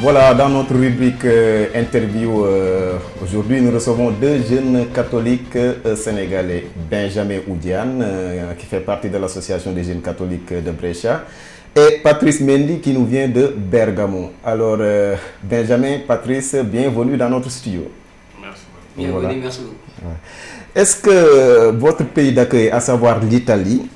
Voilà, dans notre rubrique interview, aujourd'hui nous recevons deux jeunes catholiques sénégalais, Benjamin Oudiane, qui fait partie de l'association des jeunes catholiques de Brescia, et Patrice Mendy qui nous vient de Bergamo. Alors, Benjamin, Patrice, bienvenue dans notre studio. Merci. Bienvenue, voilà. Merci beaucoup. Est-ce que votre pays d'accueil, à savoir l'Italie,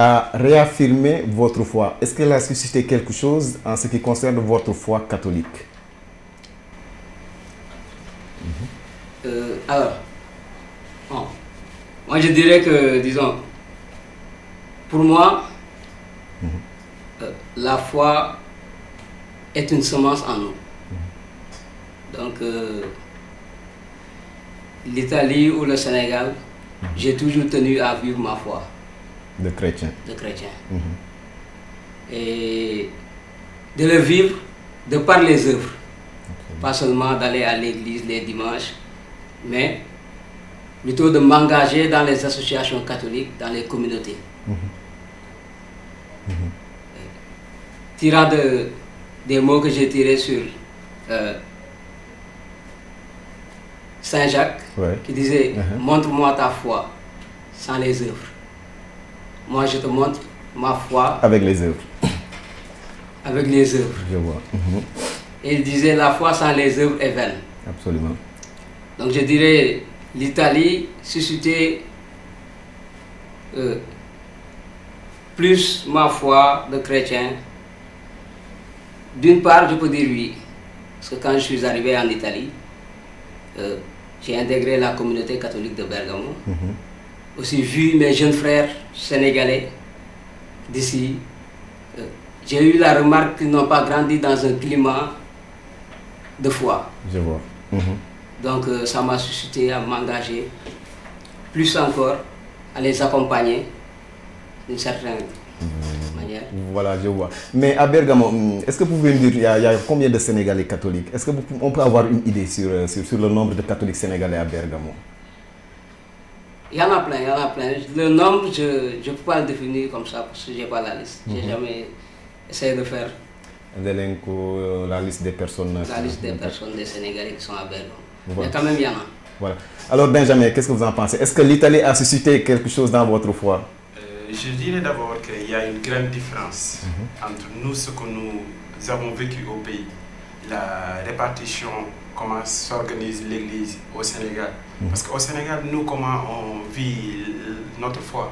a réaffirmé votre foi? Est-ce qu'elle a suscité quelque chose en ce qui concerne votre foi catholique? Alors, bon, moi je dirais que, disons, pour moi, la foi est une semence en nous. Donc, l'Italie ou le Sénégal, j'ai toujours tenu à vivre ma foi. De chrétien. De chrétien. Et de le vivre de par les œuvres. Pas seulement d'aller à l'église les dimanches, mais plutôt de m'engager dans les associations catholiques, dans les communautés. Tirant des mots que j'ai tirés sur Saint Jacques, qui disait montre-moi ta foi sans les œuvres. Moi, je te montre ma foi avec les œuvres. Avec les œuvres. Je vois. Et il disait la foi sans les œuvres est vaine. Absolument. Donc je dirais l'Italie suscitait plus ma foi de chrétien. D'une part, je peux dire oui, parce que quand je suis arrivé en Italie, j'ai intégré la communauté catholique de Bergamo. Aussi vu mes jeunes frères sénégalais d'ici, j'ai eu la remarque qu'ils n'ont pas grandi dans un climat de foi. Je vois. Donc ça m'a suscité à m'engager plus encore, à les accompagner d'une certaine manière. Voilà, je vois. Mais à Bergamo, est-ce que vous pouvez me dire, il y a combien de Sénégalais catholiques? Est-ce qu'on peut avoir une idée sur le nombre de catholiques sénégalais à Bergamo? Il y en a plein, il y en a plein. Le nombre, je ne peux pas le définir comme ça parce que je n'ai pas la liste. Je n'ai jamais essayé de faire la liste des personnes. La liste des personnes, des Sénégalais qui sont à Bergamo. Voilà. Mais quand même, il y en a. Voilà. Alors Benjamin, qu'est-ce que vous en pensez? Est-ce que l'Italie a suscité quelque chose dans votre foi? Je dirais d'abord qu'il y a une grande différence entre nous, ce que nous avons vécu au pays, la répartition, comment s'organise l'Église au Sénégal. Parce qu'au Sénégal, nous, comment on vit notre foi?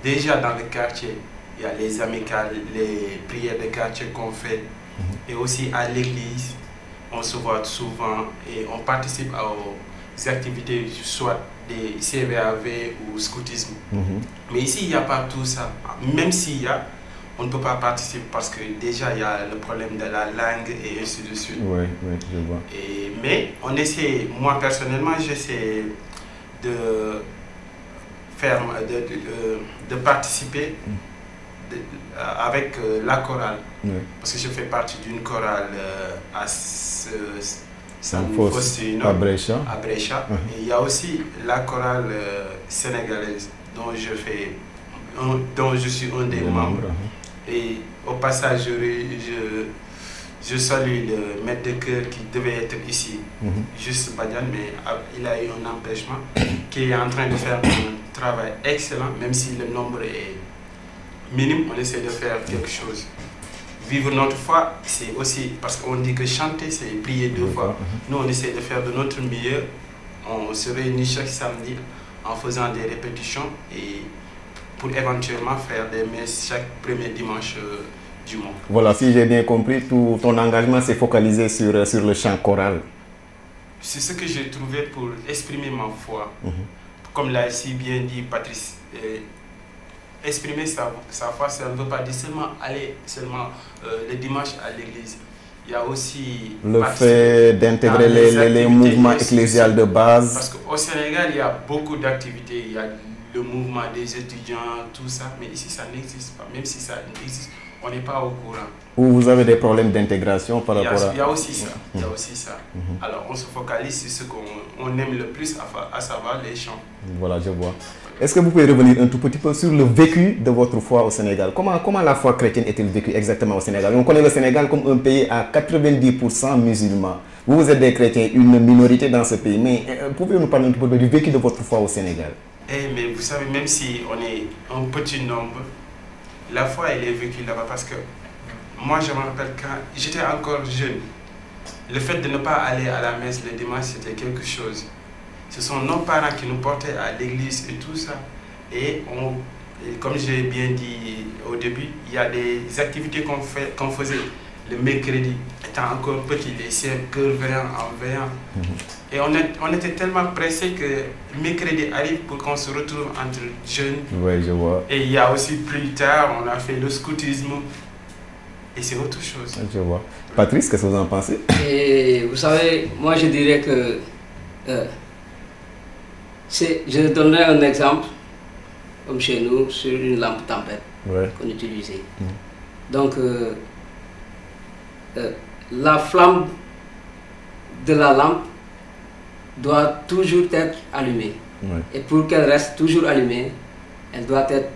Déjà dans le quartier, il y a les amicales, les prières de quartier qu'on fait, et aussi à l'église, on se voit souvent et on participe aux activités, soit des CVAV ou scoutisme. Mais ici, il n'y a pas tout ça. Même s'il y a, on ne peut pas participer parce que déjà, il y a le problème de la langue et ainsi de suite. Oui, je vois. Mais on essaie, moi personnellement, j'essaie de faire, de participer avec la chorale. Parce que je fais partie d'une chorale à San Faustino, à Brescia. Et il y a aussi la chorale sénégalaise dont je suis un des membres. Et au passage, je salue le maître de chœur qui devait être ici, juste Badian, mais il a eu un empêchement, qui est en train de faire un travail excellent, même si le nombre est minime, on essaie de faire quelque chose. Vivre notre foi, c'est aussi, parce qu'on dit que chanter, c'est prier deux fois. Nous, on essaie de faire de notre mieux. On se réunit chaque samedi en faisant des répétitions et pour éventuellement faire des messes chaque premier dimanche du mois. Voilà, si j'ai bien compris, tout ton engagement s'est focalisé sur le chant choral. C'est ce que j'ai trouvé pour exprimer ma foi. Comme l'a si bien dit Patrice, exprimer sa foi, ça ne veut pas dire seulement aller le dimanche à l'église. Il y a aussi le fait d'intégrer les mouvements ecclésiaux de base. Parce qu'au Sénégal, il y a beaucoup d'activités. Il y a le mouvement des étudiants, tout ça. Mais ici, ça n'existe pas. Même si ça existe, on n'est pas au courant. Ou vous avez des problèmes d'intégration par rapport à... Il y a aussi ça. Il y a aussi ça. Alors, on se focalise sur ce qu'on aime le plus, à savoir les chants. Voilà, je vois. Est-ce que vous pouvez revenir un tout petit peu sur le vécu de votre foi au Sénégal? Comment la foi chrétienne est-elle vécue exactement au Sénégal? On connaît le Sénégal comme un pays à 90% musulmans. Vous êtes des chrétiens, une minorité dans ce pays, mais pouvez-vous nous parler un tout peu du vécu de votre foi au Sénégal? Mais vous savez, même si on est un petit nombre, la foi, elle est vécue là-bas parce que moi, je me rappelle quand j'étais encore jeune, le fait de ne pas aller à la messe le dimanche, c'était quelque chose. Ce sont nos parents qui nous portaient à l'église et tout ça. Et comme j'ai bien dit au début, il y a des activités qu'on faisait le mercredi, étant encore petit, les cœurs veillants en veillant. Et on était tellement pressés que le mercredi arrive pour qu'on se retrouve entre jeunes. Oui, je vois. Et il y a aussi plus tard, on a fait le scoutisme. Et c'est autre chose. Je vois. Patrice, qu'est-ce que vous en pensez? Et vous savez, moi je dirais que... je donnerai un exemple, comme chez nous, sur une lampe tempête qu'on utilisait. Donc, la flamme de la lampe doit toujours être allumée. Et pour qu'elle reste toujours allumée, elle doit être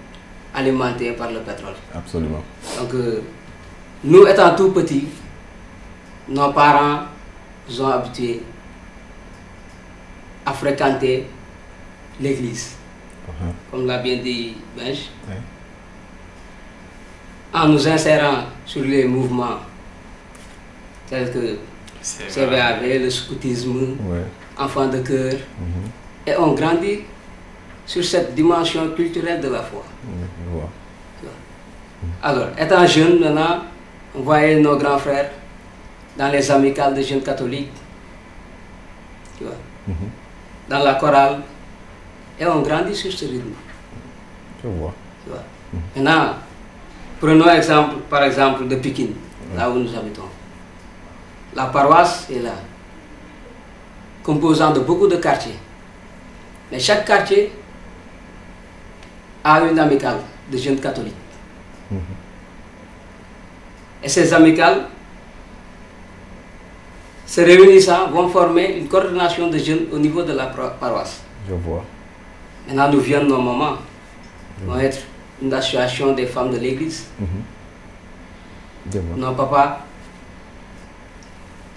alimentée par le pétrole. Absolument. Donc, nous étant tout petits, nos parents nous ont habitués à fréquenter l'église, comme l'a bien dit Benj, en nous insérant sur les mouvements tels que CVAV, le scoutisme, enfants de cœur, et on grandit sur cette dimension culturelle de la foi. Alors, étant jeune, maintenant, on voyait nos grands frères dans les amicales de jeunes catholiques, tu vois, dans la chorale, et on grandit sur ce rythme. Je vois. Tu vois. Maintenant, prenons exemple, par exemple de Pikine, là où nous habitons. La paroisse est là, composant de beaucoup de quartiers. Mais chaque quartier a une amicale de jeunes catholiques. Et ces amicales, se réunissant, vont former une coordination de jeunes au niveau de la paroisse. Je vois. Maintenant, nous viennent nos mamans, vont être une association des femmes de l'église. Nos papas.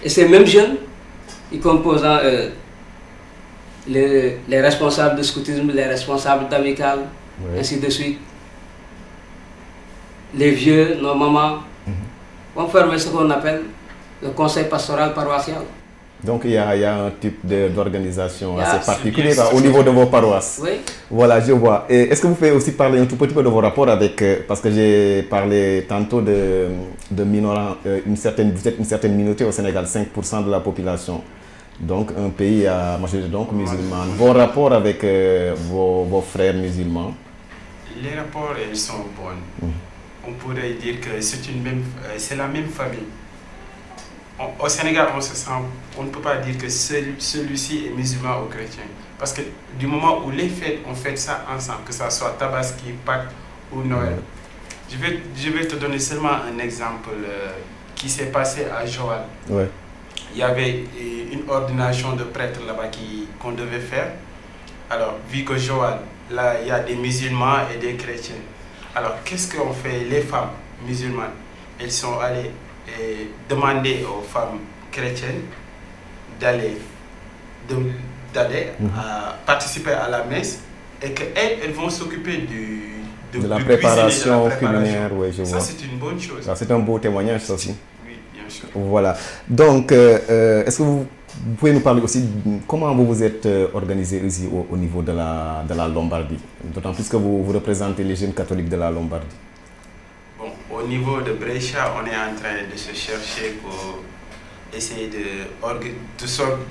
Et ces mêmes jeunes, ils composent les responsables de scoutisme, les responsables d'amicales, ainsi de suite. Les vieux, nos mamans, vont former ce qu'on appelle le conseil pastoral paroissial. Donc il y a un type d'organisation assez particulier au niveau de vos paroisses. Oui. Voilà, je vois. Est-ce que vous pouvez aussi parler un tout petit peu de vos rapports avec, parce que j'ai parlé tantôt de minorants, vous êtes une certaine minorité au Sénégal, 5% de la population. Donc un pays à majorité donc musulmane. Vos rapports avec vos frères musulmans? Les rapports, ils sont bons. On pourrait dire que c'est la même famille. Au Sénégal, on ne peut pas dire que celui-ci est musulman ou chrétien. Parce que du moment où les fêtes, on fête ça ensemble, que ce soit Tabaski, Pâques ou Noël. Je vais te donner seulement un exemple qui s'est passé à Joal. Il y avait une ordination de prêtres là-bas qu'on devait faire. Alors, vu que Joal, là, il y a des musulmans et des chrétiens. Alors, qu'est-ce qu'ont fait les femmes musulmanes? Elles sont allées demander aux femmes chrétiennes d'aller participer à la messe et qu'elles vont s'occuper de la préparation culinaire. Oui, je vois. Ça, c'est une bonne chose. C'est un beau témoignage, ça aussi. Oui, bien sûr. Voilà. Donc, est-ce que vous pouvez nous parler aussi de comment vous vous êtes organisé ici au niveau de la Lombardie? D'autant plus que vous représentez les jeunes catholiques de la Lombardie. Bon, au niveau de Brescia, on est en train de se chercher pour essayer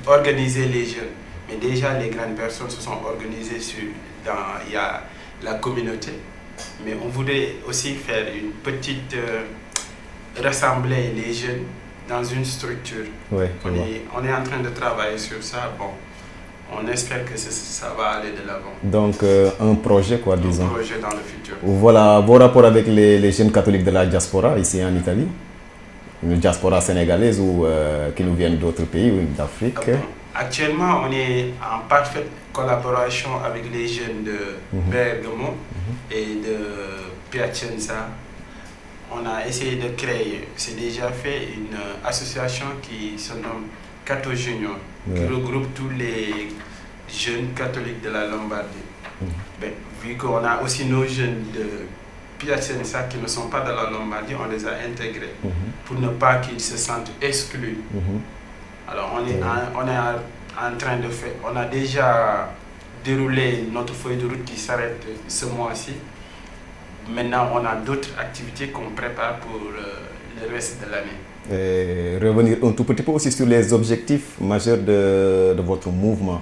d'organiser les jeunes. Mais déjà, les grandes personnes se sont organisées il y a la communauté. Mais on voudrait aussi faire une petite rassembler les jeunes dans une structure. Oui, on est en train de travailler sur ça. Bon, on espère que ça va aller de l'avant. Donc, un projet, quoi, disons. Un projet dans le futur. Voilà, vos rapports avec les jeunes catholiques de la diaspora ici en Italie, une diaspora sénégalaise ou qui nous viennent d'autres pays, d'Afrique. Actuellement, on est en parfaite collaboration avec les jeunes de Bergamo et de Piacenza. On a essayé de créer, c'est déjà fait, une association qui se nomme Cato Junior, qui regroupe tous les jeunes catholiques de la Lombardie. Ben, vu qu'on a aussi nos jeunes de Piacenza qui ne sont pas dans la Lombardie, on les a intégrés pour ne pas qu'ils se sentent exclus. Alors on est en train de faire, on a déjà déroulé notre feuille de route qui s'arrête ce mois-ci. Maintenant, on a d'autres activités qu'on prépare pour le reste de l'année. Revenir un tout petit peu aussi sur les objectifs majeurs de votre mouvement.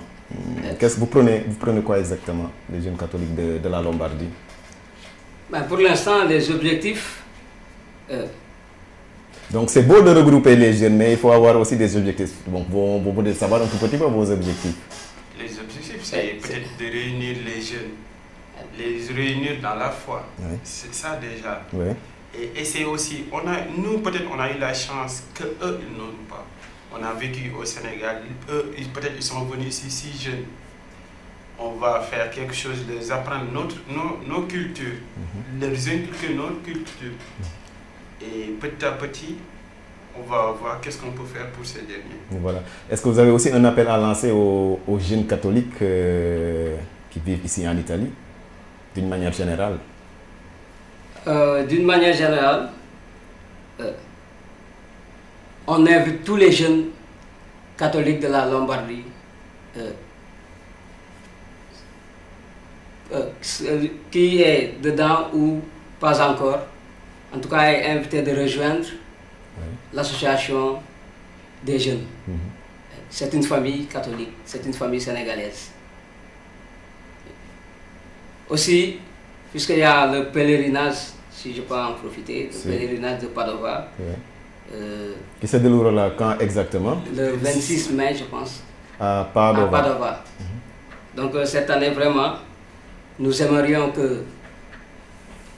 Qu'est-ce que vous prenez quoi exactement, les jeunes catholiques de la Lombardie? Ben, pour l'instant, les objectifs... Donc c'est beau de regrouper les jeunes, mais il faut avoir aussi des objectifs. Donc vous pouvez savoir un tout petit peu vos objectifs. Les objectifs, c'est peut-être de réunir les jeunes, les réunir dans la foi. C'est ça déjà. Et c'est aussi, nous peut-être on a eu la chance qu'eux, ils n'ont pas. On a vécu au Sénégal, eux, peut-être ils sont venus ici si jeunes. On va faire quelque chose, les apprendre nos cultures, leur inculquer notre culture. Et petit à petit, on va voir qu'est-ce qu'on peut faire pour ces derniers. Voilà. Est-ce que vous avez aussi un appel à lancer aux jeunes catholiques qui vivent ici en Italie, d'une manière générale? D'une manière générale, on invite tous les jeunes catholiques de la Lombardie, qui est dedans ou pas encore, en tout cas est invité de rejoindre l'association des jeunes. C'est une famille catholique, c'est une famille sénégalaise. Aussi, puisqu'il y a le pèlerinage, si je peux en profiter, le pèlerinage de Padova. Qui se déroulera quand exactement? Le 26 mai, je pense. À Padova. À Padova. Donc cette année, vraiment, nous aimerions que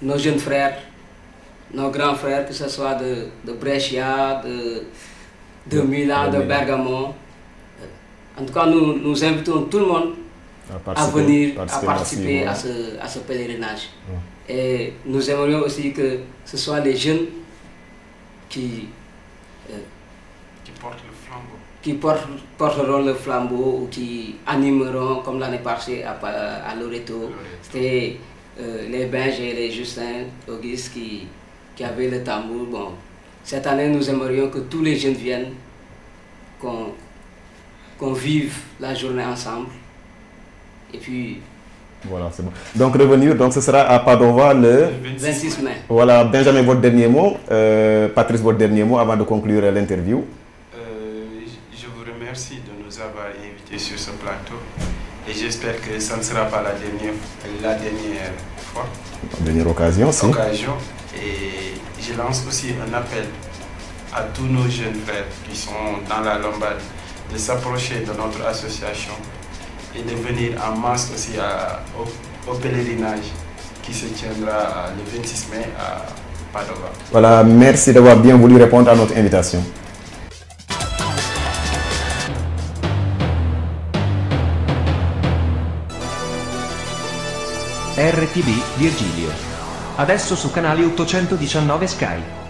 nos jeunes frères, nos grands frères, que ce soit de Brescia, de Milan, de Bergamo, en tout cas, nous invitons tout le monde à venir, à participer à ce pèlerinage. Et nous aimerions aussi que ce soit les jeunes qui portent le flambeau. Qui porteront le flambeau ou qui animeront, comme l'année passée à Loreto. C'était les Benj et les Justin Auguste qui avaient le tambour. Bon, cette année, nous aimerions que tous les jeunes viennent, qu'on vive la journée ensemble. Et puis... Voilà, c'est bon. Donc revenir, donc ce sera à Padova le 26 mai. Voilà, Benjamin, votre dernier mot. Patrice, votre dernier mot avant de conclure l'interview. Je vous remercie de nous avoir invités sur ce plateau. Et j'espère que ça ne sera pas la dernière fois. La dernière occasion, si. Et je lance aussi un appel à tous nos jeunes frères qui sont dans la Lombardie de s'approcher de notre association et de venir en masse aussi au pèlerinage qui se tiendra le 26 mai à Padova. Voilà, merci d'avoir bien voulu répondre à notre invitation. RTV Virgilio. Adesso su canale 819 Sky.